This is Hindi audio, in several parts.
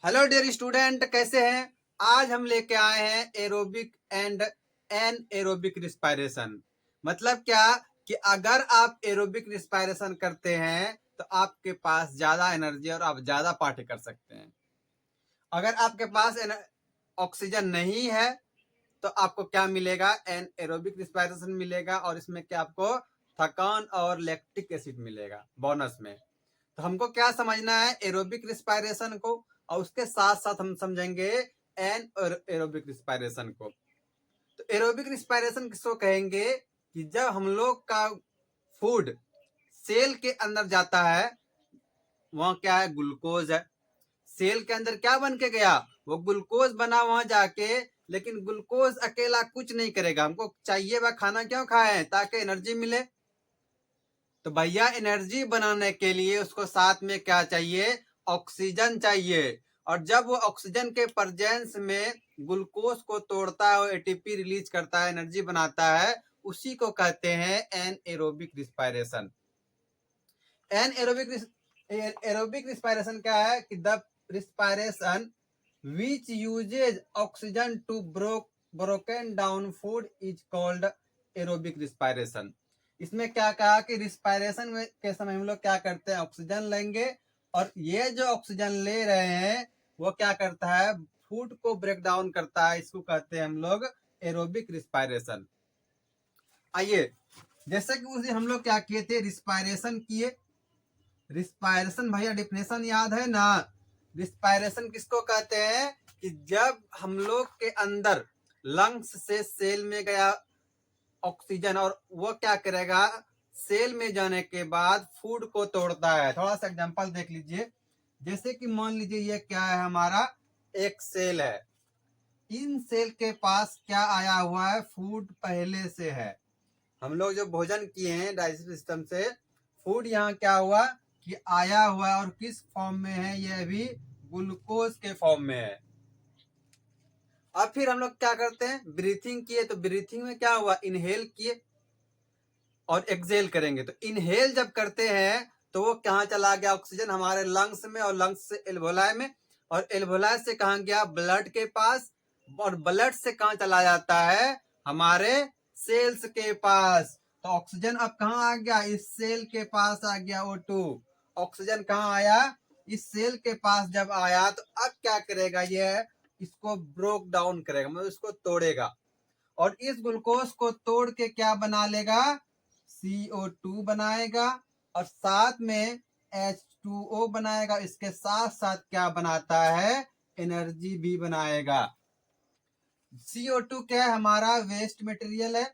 हेलो डियर स्टूडेंट, कैसे हैं। आज हम लेके आए हैं aerobic and anaerobic respiration. मतलब क्या कि अगर आप एरोबिक रिस्पायरेशन करते हैं तो आपके पास ज्यादा एनर्जी और आप ज्यादा पार्टी कर सकते हैं। अगर आपके पास ऑक्सीजन नहीं है तो आपको क्या मिलेगा, एन एरोबिक रिस्पायरेशन मिलेगा और इसमें क्या आपको थकान और लैक्टिक एसिड मिलेगा बोनस में। तो हमको क्या समझना है, एरोबिक रिस्पायरेशन को, और उसके साथ साथ हम समझेंगे एन एरोबिक रिस्पायरेशन को। तो एरोबिक रिस्पायरेशन किसको कहेंगे कि जब हम लोग का फूड सेल के अंदर जाता है, वहां क्या है, ग्लूकोज है। सेल के अंदर क्या बन के गया, वो ग्लूकोज बना वहां जाके। लेकिन ग्लूकोज अकेला कुछ नहीं करेगा, हमको चाहिए वह खाना क्यों खाए, ताकि एनर्जी मिले। तो भैया एनर्जी बनाने के लिए उसको साथ में क्या चाहिए, ऑक्सीजन चाहिए। और जब वो ऑक्सीजन के प्रेजेंस में ग्लूकोज को तोड़ता है, एटीपी रिलीज करता है, एनर्जी बनाता है, उसी को कहते हैं anaerobic respiration. Anaerobic respiration क्या है कि the respiration which uses oxygen to broken down food is called aerobic respiration. इसमें क्या कहा कि रिस्पायरेशन के समय हम लोग क्या करते हैं, ऑक्सीजन लेंगे, और ये जो ऑक्सीजन ले रहे हैं वो क्या करता है, फूड को ब्रेक डाउन करता है। इसको कहते हैं हम लोग एरोबिक रिस्पायरेशन। आइए, जैसे कि उसे हम लोग क्या किए थे, रिस्पायरेशन किए। रिस्पायरेशन भैया डिफिनेशन याद है ना। रिस्पायरेशन किसको कहते हैं कि जब हम लोग के अंदर लंग्स से सेल में गया ऑक्सीजन, और वो क्या करेगा, सेल में जाने के बाद फूड को तोड़ता है। थोड़ा सा एग्जांपल देख लीजिए। जैसे कि मान लीजिए ये क्या है, हमारा एक सेल है। इन सेल के पास क्या आया हुआ है, फूड पहले से है। हम लोग जो भोजन किए हैं डाइजेस्टिव सिस्टम से, फूड यहाँ क्या हुआ कि आया हुआ है, और किस फॉर्म में है, यह भी ग्लूकोज के फॉर्म में है। अब फिर हम लोग क्या करते हैं, ब्रीथिंग किए, तो ब्रीथिंग में क्या हुआ, इनहेल किए और एक्सेल करेंगे। तो इनहेल जब करते हैं तो वो कहाँ चला गया, ऑक्सीजन हमारे लंग्स में, और लंग्स से एल्वोलाई में, और एल्वोलाई से कहाँ गया, ब्लड के पास, और ब्लड से कहाँ चला जाता है, हमारे सेल्स के पास। तो ऑक्सीजन अब कहाँ आ गया, इस सेल के पास आ गया O2। ऑक्सीजन कहाँ आया, इस सेल के पास जब आया, तो अब क्या करेगा, ये इसको ब्रोक डाउन करेगा, मतलब इसको तोड़ेगा, और इस ग्लूकोज को तोड़ के क्या बना लेगा, CO2 बनाएगा, और साथ में H2O बनाएगा। इसके साथ साथ क्या बनाता है, एनर्जी भी बनाएगा। CO2 क्या है, हमारा वेस्ट मटेरियल है,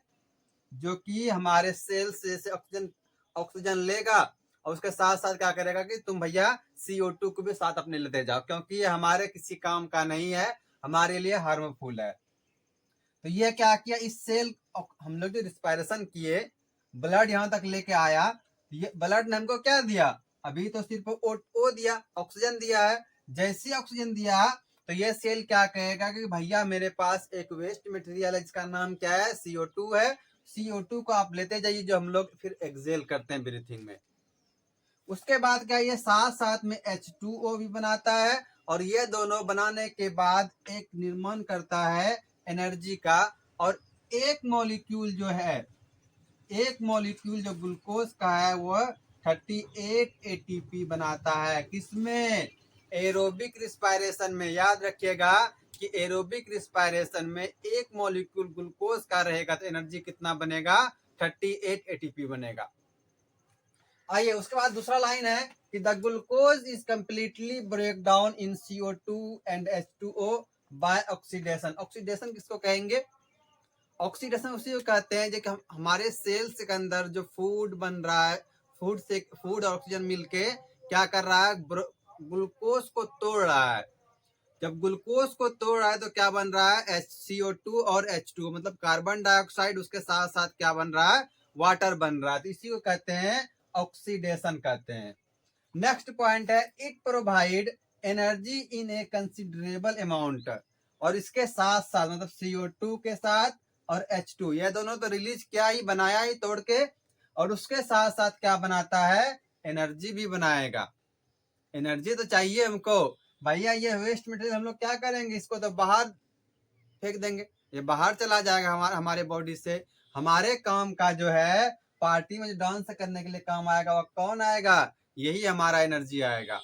जो कि हमारे सेल से ऑक्सीजन ऑक्सीजन लेगा, और उसके साथ साथ क्या करेगा कि तुम भैया CO2 को भी साथ अपने लेते जाओ, क्योंकि ये हमारे किसी काम का नहीं है, हमारे लिए हार्मफुल है। तो ये क्या किया, इस सेल हम लोग जो रिस्पायरेशन किए, ब्लड यहाँ तक लेके आया, ये ब्लड ने हमको क्या दिया, अभी तो सिर्फ ओ दिया, ऑक्सीजन दिया है। जैसे ऑक्सीजन दिया तो ये सेल क्या कहेगा कि भैया मेरे पास एक वेस्ट मटेरियल है जिसका नाम क्या है, CO2 है। CO2 को आप लेते जाइए, जो हम लोग फिर एक्सेल करते हैं ब्रीथिंग में। उसके बाद क्या, ये साथ साथ में H2O भी बनाता है, और ये दोनों बनाने के बाद एक निर्माण करता है एनर्जी का। और एक मॉलिक्यूल जो है, एक मॉलिक्यूल जो ग्लूकोज का है, वो 38 ATP बनाता है। किसमें, एरोबिक रिस्पायरेशन में। याद रखिएगा कि एरोबिक रिस्पायरेशन में एक मॉलिक्यूल ग्लूकोज का रहेगा तो एनर्जी कितना बनेगा, 38 ATP बनेगा। आइए, उसके बाद दूसरा लाइन है कि the glucose is completely break down in CO2 and H2O by oxidation. Oxidation किसको कहेंगे, ऑक्सीडेशन उसी को कहते हैं जो कि हमारे सेल्स के अंदर जो फूड बन रहा है, फूड और ऑक्सीजन मिलके क्या कर रहा है, ग्लूकोज को तोड़ रहा है। जब ग्लूकोज को तोड़ रहा है तो क्या बन रहा है, CO2 और H2O, मतलब कार्बन डाइऑक्साइड, उसके साथ साथ क्या बन रहा है, वाटर बन रहा है। तो इसी को कहते हैं ऑक्सीडेशन कहते हैं। नेक्स्ट पॉइंट है, it provide energy in A considerable amount. और इसके साथ साथ मतलब CO2 के साथ और H2, ये दोनों तो रिलीज किया ही, बनाया ही तोड़ के, और उसके साथ साथ क्या बनाता है, एनर्जी भी बनाएगा। एनर्जी तो चाहिए हमको, भैया ये वेस्ट मटेरियल हम लोग क्या करेंगे, इसको तो बाहर फेंक देंगे, ये बाहर चला जाएगा हमारे बॉडी से। हमारे काम का जो है पार्टी में जो डांस करने के लिए काम आएगा वो कौन आएगा, यही हमारा एनर्जी आएगा।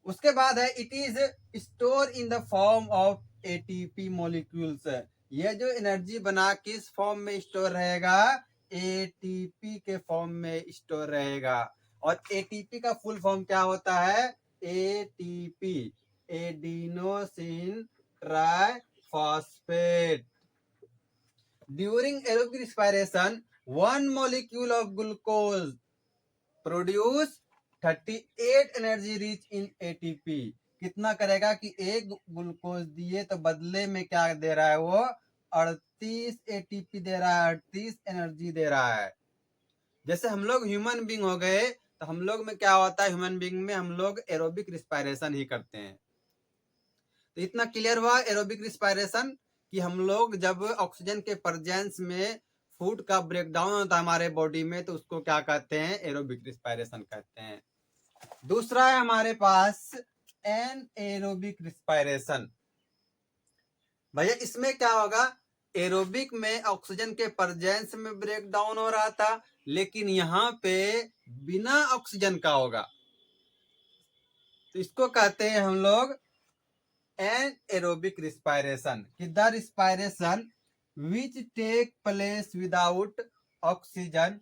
उसके बाद है it is store in the form of ATP molecules. ये जो एनर्जी बना किस फॉर्म में स्टोर रहेगा, एटीपी के फॉर्म में स्टोर रहेगा। और एटीपी का फुल फॉर्म क्या होता है, ATP adenosine triphosphate. During aerobic respiration 1 molecule of glucose produce 38 energy rich in ATP. कितना करेगा कि एक ग्लूकोज दिए तो बदले में क्या दे रहा है, वो 38 एटीपी दे रहा है, 38 एनर्जी दे रहा है। जैसे हम लोग ह्यूमन बींग हो गए, तो हम लोग में क्या होता है, ह्यूमन बींग में हम लोग एरोबिक रिस्पायरेशन ही करते हैं। तो इतना क्लियर हुआ एरोबिक रिस्पायरेशन, कि हम लोग जब ऑक्सीजन के प्रेजेंस में फूड का ब्रेकडाउन होता है हमारे बॉडी में, तो उसको क्या कहते हैं, एरोबिक रिस्पायरेशन कहते हैं। दूसरा है हमारे पास एनएरोबिक रिस्पायरेशन। भैया इसमें क्या होगा, एरोबिक में ऑक्सीजन के प्रेजेंस में ब्रेकडाउन हो रहा था, लेकिन यहाँ पे बिना ऑक्सीजन का होगा, तो इसको कहते हैं हम लोग एनएरोबिक रिस्पायरेशन। कि the respiration which take place without oxygen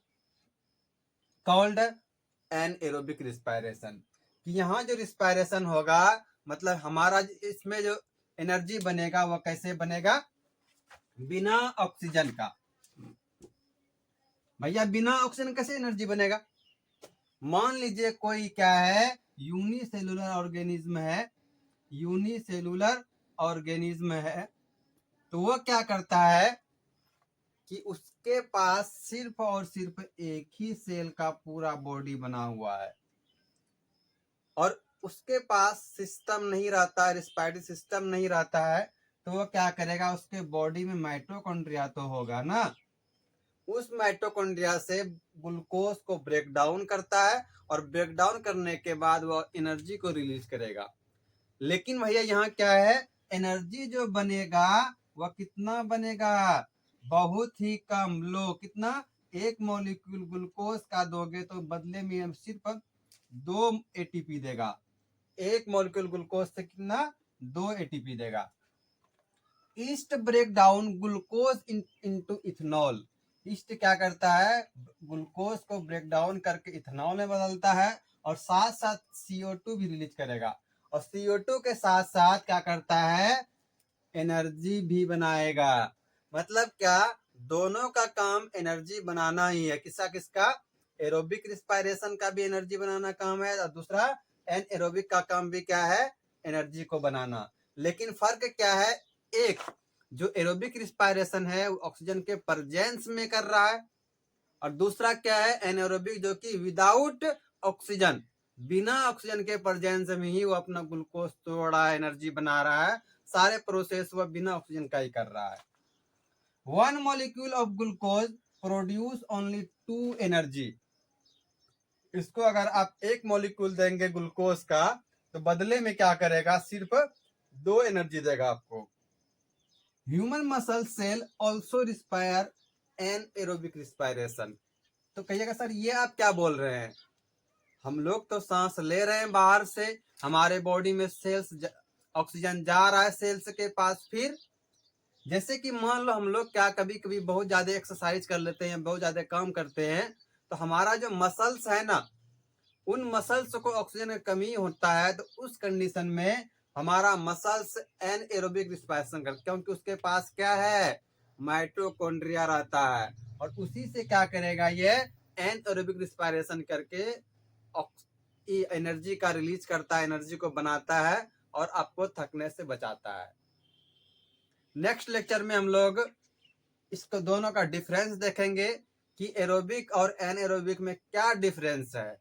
called anaerobic respiration. कि यहाँ जो रिस्पायरेशन होगा, मतलब हमारा इसमें जो एनर्जी बनेगा वो कैसे बनेगा, बिना ऑक्सीजन का। भैया बिना ऑक्सीजन कैसे एनर्जी बनेगा, मान लीजिए कोई क्या है, यूनिसेलुलर ऑर्गेनिज्म है, यूनिसेलुलर ऑर्गेनिज्म है, तो वो क्या करता है कि उसके पास सिर्फ और सिर्फ एक ही सेल का पूरा बॉडी बना हुआ है, और उसके पास सिस्टम नहीं रहता, रिस्पायरेटरी सिस्टम नहीं रहता है, तो वो क्या करेगा, उसके बॉडी में माइटोकॉन्ड्रिया तो होगा ना, उस माइटोकॉन्ड्रिया से ग्लूकोज को ब्रेक डाउन करता है, और ब्रेक डाउन करने के बाद वो एनर्जी को रिलीज करेगा। लेकिन भैया यहाँ क्या है, एनर्जी जो बनेगा वह कितना बनेगा, बहुत ही कम। लो कितना, एक मॉलिक्यूल ग्लूकोज का दोगे तो बदले में सिर्फ 2 एटीपी देगा, एक मॉलिक्यूल ग्लूकोज से कितना, 2 एटीपी देगा। Yeast break down glucose into ethanol. Yeast क्या करता है, ग्लूकोज को ब्रेक डाउन करके इथेनॉल में बदलता है, और साथ साथ CO2 भी रिलीज करेगा, और CO2 के साथ साथ क्या करता है, एनर्जी भी बनाएगा। मतलब क्या, दोनों का काम एनर्जी बनाना ही है। किसका किसका, एरोबिक रिस्पायरेशन का भी एनर्जी बनाना काम है, और दूसरा एनएरोबिक का काम भी क्या है, एनर्जी को बनाना। लेकिन फर्क क्या है, एक जो एरोबिक रिस्पायरेशन है ऑक्सीजन के प्रेजेंस में कर रहा है, और दूसरा क्या है, एनएरोबिक जो कि विदाउट ऑक्सीजन, बिना ऑक्सीजन के प्रेजेंस में ही वो अपना ग्लूकोज तोड़ रहा है, एनर्जी बना रहा है, सारे प्रोसेस वो बिना ऑक्सीजन का ही कर रहा है। 1 molecule of glucose produce only 2 energy. इसको अगर आप एक मॉलिक्यूल देंगे ग्लूकोज का, तो बदले में क्या करेगा, सिर्फ 2 एनर्जी देगा आपको। Human muscle cell also respire anaerobic respiration. तो कहिएगा सर ये आप क्या बोल रहे हैं, हम लोग तो सांस ले रहे हैं बाहर से, हमारे बॉडी में सेल्स ऑक्सीजन जा रहा है सेल्स के पास, फिर जैसे कि मान लो हम लोग क्या कभी कभी बहुत ज्यादा एक्सरसाइज कर लेते हैं, बहुत ज्यादा काम करते हैं, तो हमारा जो मसल्स है ना, उन मसल्स को ऑक्सीजन की कमी होता है, तो उस कंडीशन में हमारा मसल्स एनएरोबिक रिस्पायरेशन करता है, क्योंकि उसके पास क्या है, माइटोकॉन्ड्रिया रहता है, और उसी से क्या करेगा, ये एनएरोबिक रिस्पायरेशन करके एनर्जी का रिलीज करता है, एनर्जी को बनाता है, और आपको थकने से बचाता है। नेक्स्ट लेक्चर में हम लोग इसको दोनों का डिफरेंस देखेंगे, कि एरोबिक और एनएरोबिक में क्या डिफरेंस है।